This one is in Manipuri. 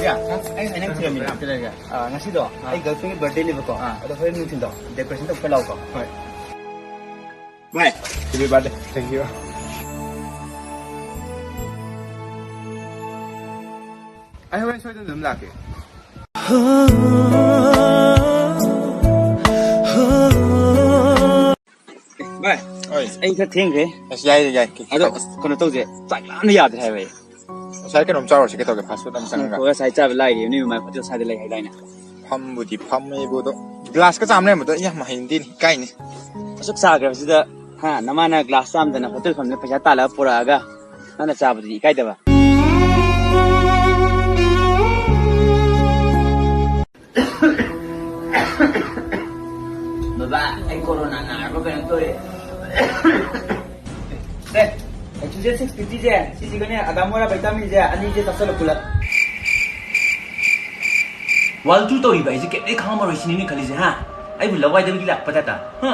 야, anh nang thiram ni tira ga. Ngasi do, ai girlfriend birthday le ko. Ado hoy nu thin do. Decoration to pelau ko. Hoi. Bye. Happy birthday. Thank you. Ai horen soidan dum lake. Bye. Oi. Anh sẽ thiêng thế. Yai. Ado kono to je. Sai la ni ya thai bai. Sai cái nôm cháo rồi cái tao cái fast food am sang ga. Ko sai cha lai ni mai ko sai de lai hai lai na. Pham budi pham ei bu do. Glass cái cham này mà đó, ya mà hindi ni kai ni. Asuk sa ga sida ha namana glass sam da na hotel kham ne paisa ta la pura ga. Na cha budi kai da ba. Baba, anh corona na có cái tôi. Đây, chú sẽ 650 je, sisi cái này agamora vitamin je, anh je tập sao là Wal tu tori bai je ke ne khama ro sini ni khali je ha ai bu lawai de bi la patata ha